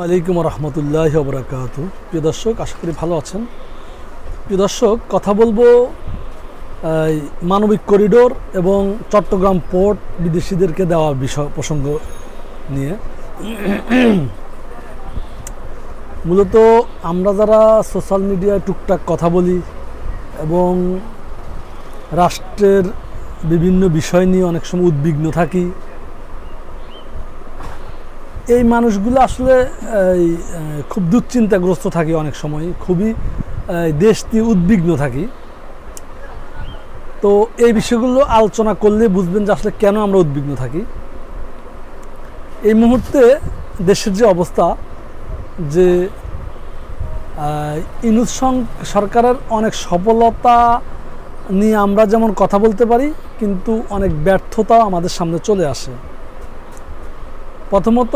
আলাইকুম রহমতুল্লাহি ওয়া বারাকাতুহু। প্রিয় দর্শক, আশা করি ভালো আছেন। প্রিয় দর্শক, কথা বলবো মানবিক করিডোর এবং চট্টগ্রাম পোর্ট বিদেশিদেরকে দেওয়া বিষয় প্রসঙ্গ নিয়ে। মূলত আমরা যারা সোশ্যাল মিডিয়ায় টুকটাক কথা বলি এবং রাষ্ট্রের বিভিন্ন বিষয় নিয়ে অনেক সময় উদ্বিগ্ন থাকি, এই মানুষগুলো আসলে খুব দুশ্চিন্তাগ্রস্ত থাকি, অনেক সময় খুবই দেশ নিয়ে উদ্বিগ্ন থাকি। তো এই বিষয়গুলো আলোচনা করলে বুঝবেন যে আসলে কেন আমরা উদ্বিগ্ন থাকি। এই মুহূর্তে দেশের যে অবস্থা, যে ইউনূস সরকারের অনেক সফলতা নিয়ে আমরা যেমন কথা বলতে পারি, কিন্তু অনেক ব্যর্থতাও আমাদের সামনে চলে আসে। প্রথমত,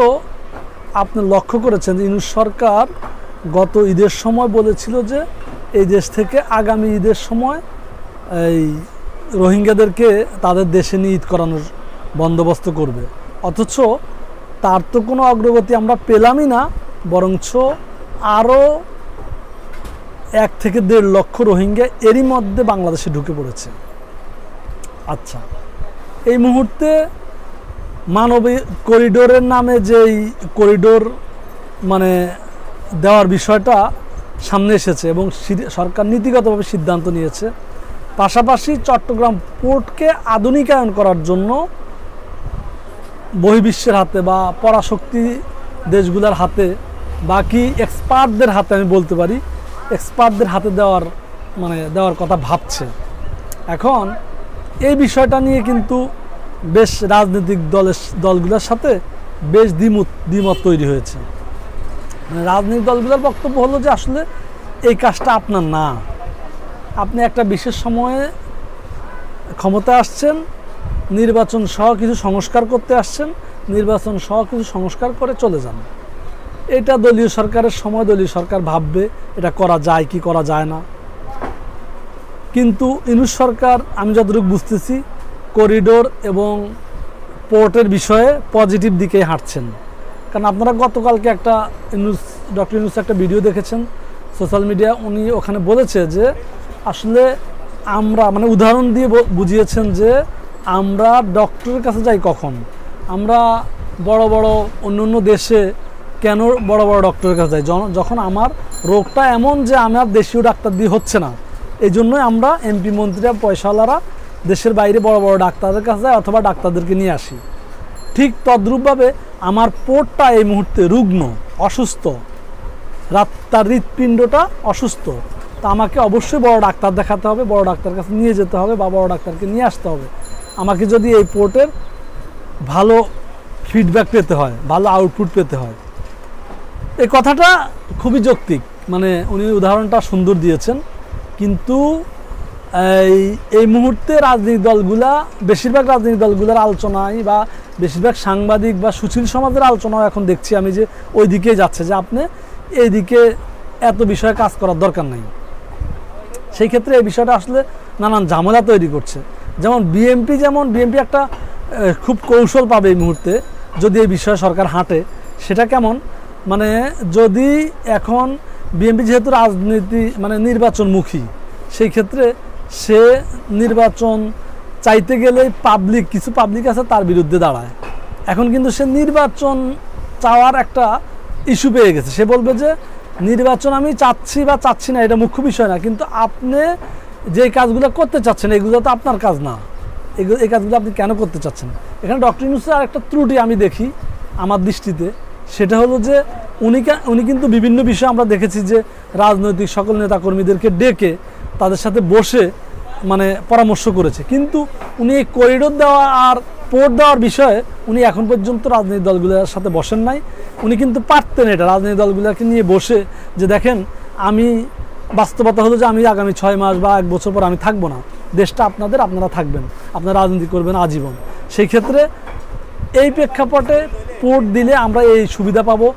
আপনি লক্ষ্য করেছেন যে ইউনূস সরকার গত ঈদের সময় বলেছিল যে এই দেশ থেকে আগামী ঈদের সময় এই রোহিঙ্গাদেরকে তাদের দেশে নিয়ে ঈদ করানোর বন্দোবস্ত করবে, অথচ তার তো কোনো অগ্রগতি আমরা পেলামই না, বরঞ্চ আরও 1 থেকে 1.5 লক্ষ রোহিঙ্গা এরই মধ্যে বাংলাদেশে ঢুকে পড়েছে। আচ্ছা, এই মুহূর্তে মানবিক করিডোরের নামে যেই করিডোর দেওয়ার বিষয়টা সামনে এসেছে এবং সরকার নীতিগতভাবে সিদ্ধান্ত নিয়েছে, পাশাপাশি চট্টগ্রাম পোর্টকে আধুনিকায়ন করার জন্য বহির্বিশ্বের হাতে বা পরাশক্তি দেশগুলোর হাতে, বাকি এক্সপার্টদের হাতে, আমি বলতে পারি এক্সপার্টদের হাতে দেওয়ার কথা ভাবছে। এখন এই বিষয়টা নিয়ে কিন্তু বেশ রাজনৈতিক দলগুলোর সাথে বেশ দ্বিমত তৈরি হয়েছে। রাজনৈতিক দলগুলোর বক্তব্য হলো যে আসলে এই কাজটা আপনার না, আপনি একটা বিশেষ সময়ে ক্ষমতায় আসছেন, নির্বাচন সহ কিছু সংস্কার করতে আসছেন, নির্বাচন সহ কিছু সংস্কার করে চলে যান। এটা দলীয় সরকারের সময়, দলীয় সরকার ভাববে এটা করা যায় কি করা যায় না। কিন্তু ইউনূস সরকার, আমি যতটুকু বুঝতেছি, করিডোর এবং পোর্টের বিষয়ে পজিটিভ দিকে হাঁটছেন। কারণ আপনারা গতকালকে ডক্টর ইউনূস একটা ভিডিও দেখেছেন সোশ্যাল মিডিয়া, উনি ওখানে বলেছে যে আসলে আমরা উদাহরণ দিয়ে বুঝিয়েছেন যে আমরা ডক্টরের কাছে যাই কখন, আমরা বড় বড় অন্য দেশে কেন বড় বড় ডক্টরের কাছে যাই, যখন আমার রোগটা এমন যে আমার দেশীয় ডাক্তার দিয়ে হচ্ছে না, এই জন্যই আমরা এমপি মন্ত্রীরা পয়সাওয়ালারা দেশের বাইরে বড় বড় ডাক্তারদের কাছে যায় অথবা ডাক্তারদেরকে নিয়ে আসি। ঠিক তদ্রূপভাবে আমার পোর্টটা এই মুহূর্তে রুগ্ন, অসুস্থ, তার হৃৎপিণ্ডটা অসুস্থ, তা আমাকে অবশ্যই বড় ডাক্তার দেখাতে হবে, বড় ডাক্তারের কাছে নিয়ে যেতে হবে বা বড় ডাক্তারকে নিয়ে আসতে হবে। আমাকে যদি এই পোর্টের ভালো ফিডব্যাক পেতে হয়, ভালো আউটপুট পেতে হয়। এই কথাটা খুবই যৌক্তিক, উনি উদাহরণটা সুন্দর দিয়েছেন। কিন্তু এই মুহূর্তে রাজনৈতিক দলগুলা, বেশিরভাগ রাজনৈতিক দলগুলোর আলোচনায় বা বেশিরভাগ সাংবাদিক বা সুশীল সমাজের আলোচনাও এখন দেখছি আমি যে ওই দিকেই যাচ্ছে, যে আপনি এই দিকে এত বিষয়ে কাজ করার দরকার নাই। সেই ক্ষেত্রে এই বিষয়টা আসলে নানান ঝামেলা তৈরি করছে। যেমন বিএনপি একটা খুব কৌশল পাবে এই মুহূর্তে যদি এই বিষয়ে সরকার হাঁটে। সেটা কেমন, যদি এখন বিএনপি যেহেতু রাজনীতি নির্বাচনমুখী, সেই ক্ষেত্রে সে নির্বাচন চাইতে গেলে কিছু পাবলিক আছে তার বিরুদ্ধে দাঁড়ায়। এখন কিন্তু সে নির্বাচন চাওয়ার একটা ইস্যু পেয়ে গেছে, সে বলবে যে নির্বাচন আমি চাচ্ছি বা চাচ্ছি না এটা মুখ্য বিষয় না, কিন্তু আপনি যে কাজগুলো করতে চাচ্ছেন এগুলো তো আপনার কাজ না, এই কাজগুলো আপনি কেন করতে চাচ্ছেন। এখানে ডক্টর ইউনূসের আরেকটা ত্রুটি আমি দেখি আমার দৃষ্টিতে, সেটা হলো যে উনি কিন্তু বিভিন্ন বিষয়ে আমরা দেখেছি যে রাজনৈতিক সকল নেতাকর্মীদেরকে ডেকে তাদের সাথে বসে পরামর্শ করেছে, কিন্তু উনি এই করিডোর দেওয়া আর পোর্ট দেওয়ার বিষয়ে উনি এখন পর্যন্ত রাজনৈতিক দলগুলোর সাথে বসেন নাই। উনি কিন্তু পারতেন এটা রাজনৈতিক দলগুলোকে নিয়ে বসে, যে দেখেন বাস্তবতা হলো যে আমি আগামী 6 মাস বা 1 বছর পর আমি থাকবো না, দেশটা আপনারা থাকবেন, আপনারা রাজনীতি করবেন আজীবন। সেই ক্ষেত্রে এই প্রেক্ষাপটে পোর্ট দিলে আমরা এই সুবিধা পাবো,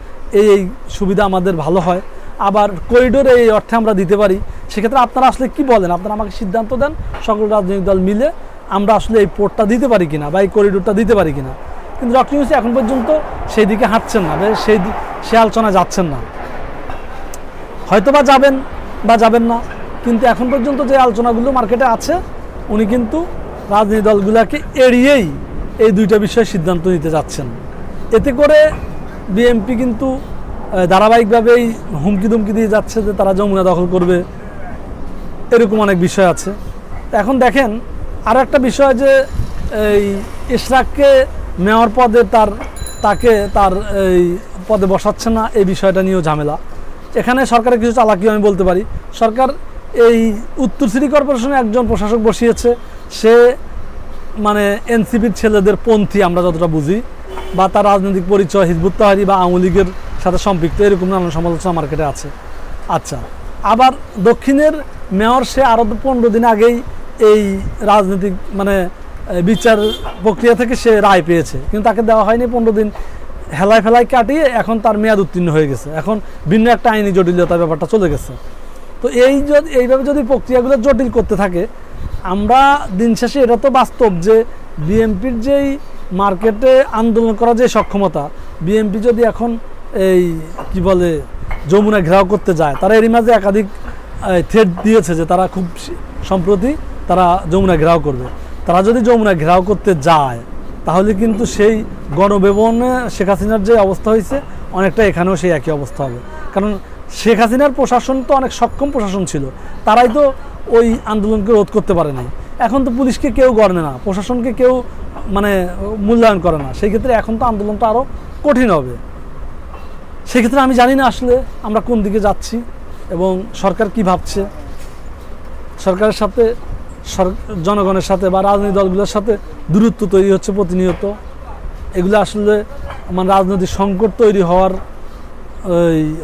এই সুবিধা আমাদের ভালো হয়, আবার করিডোরে এই অর্থে আমরা দিতে পারি। সেক্ষেত্রে আপনারা আসলে কি বলেন, আপনারা আমাকে সিদ্ধান্ত দেন সকল রাজনৈতিক দল মিলে আমরা আসলে এই পোর্টটা দিতে পারি কিনা বা এই করিডোরটা দিতে পারি কিনা। কিন্তু ডক্টর ইউনূস এখন পর্যন্ত সেই দিকে হাঁটছেন না, সে আলোচনা যাচ্ছেন না। হয়তো বা যাবেন না, কিন্তু এখন পর্যন্ত যে আলোচনাগুলো মার্কেটে আছে উনি কিন্তু রাজনৈতিক দলগুলোকে এড়িয়েই এই দুইটা বিষয়ে সিদ্ধান্ত নিতে যাচ্ছেন। এতে করে বিএনপি কিন্তু ধারাবাহিকভাবেই হুমকি দুমকি দিয়ে যাচ্ছে যে তারা যমুনা দখল করবে, এরকম অনেক বিষয় আছে। এখন দেখেন আরও একটা বিষয় যে এই ইশরাককে মেয়র পদে তাকে তার এই পদে বসাচ্ছে না, এই বিষয়টা নিয়েও ঝামেলা। এখানে সরকারের কিছু চালাকি আমি বলতে পারি। সরকার এই উত্তর সিটি কর্পোরেশনে একজন প্রশাসক বসিয়েছে, সে মানে এনসিপির ছেলেদের পন্থী আমরা যতটা বুঝি, বা তার রাজনৈতিক পরিচয় হিজবুত তাহরির বা আওয়ামী লীগের সাথে সম্পৃক্ত, এরকম নানান সমালোচনা মার্কেটে আছে। আচ্ছা, আবার দক্ষিণের মেয়র সে আরও 15 দিন আগেই এই রাজনৈতিক মানে বিচার প্রক্রিয়া থেকে সে রায় পেয়েছে, কিন্তু তাকে দেওয়া হয়নি 15 দিন, হেলায় ফেলায় কাটিয়ে এখন তার মেয়াদ উত্তীর্ণ হয়ে গেছে। এখন ভিন্ন একটা আইনি জটিলতার ব্যাপারটা চলে গেছে। তো এইভাবে যদি প্রক্রিয়াগুলো জটিল করতে থাকে, আমরা দিন শেষে এটা তো বাস্তব যে বিএনপির যেই মার্কেটে আন্দোলন করার যে সক্ষমতা, বিএনপি যদি এখন এই কি বলে যমুনা ঘেরাও করতে যায়, তারা এরই মাঝে একাধিক থ্রেট দিয়েছে যে তারা খুব সম্প্রতি তারা যমুনা ঘেরাও করবে। তারা যদি যমুনা ঘেরাও করতে যায় তাহলে কিন্তু সেই গণবেবনে শেখ হাসিনার যে অবস্থা হয়েছে অনেকটা এখানেও সেই একই অবস্থা হবে। কারণ শেখ হাসিনার প্রশাসন তো অনেক সক্ষম প্রশাসন ছিল, তারাই তো ওই আন্দোলনকে রোধ করতে পারে নাই। এখন তো পুলিশকে কেউ গণে না, প্রশাসনকে কেউ মানে মূল্যায়ন করে না, সেই ক্ষেত্রে এখন তো আন্দোলনটা আরও কঠিন হবে। সেক্ষেত্রে আমি জানি না আসলে আমরা কোন দিকে যাচ্ছি এবং সরকার কি ভাবছে। সরকারের সাথে জনগণের সাথে বা রাজনৈতিক দলগুলোর সাথে দূরত্ব তৈরি হচ্ছে প্রতিনিয়ত। এগুলো আসলে মানে রাজনৈতিক সংকট তৈরি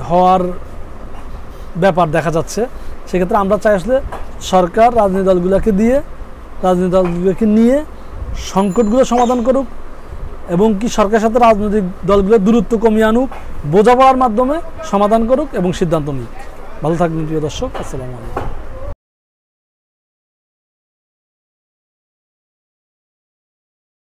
হওয়ার ব্যাপার দেখা যাচ্ছে। সেক্ষেত্রে আমরা চাই আসলে সরকার রাজনৈতিক দলগুলোকে নিয়ে সংকটগুলো সমাধান করুক এবং কি সরকারের সাথে রাজনৈতিক দলগুলোর দূরত্ব কমিয়ে আনুক, বোঝাপড়ার মাধ্যমে সমাধান করুক এবং সিদ্ধান্ত নিক। ভালো থাকবেন প্রিয় দর্শক, আসসালামু আলাইকুম।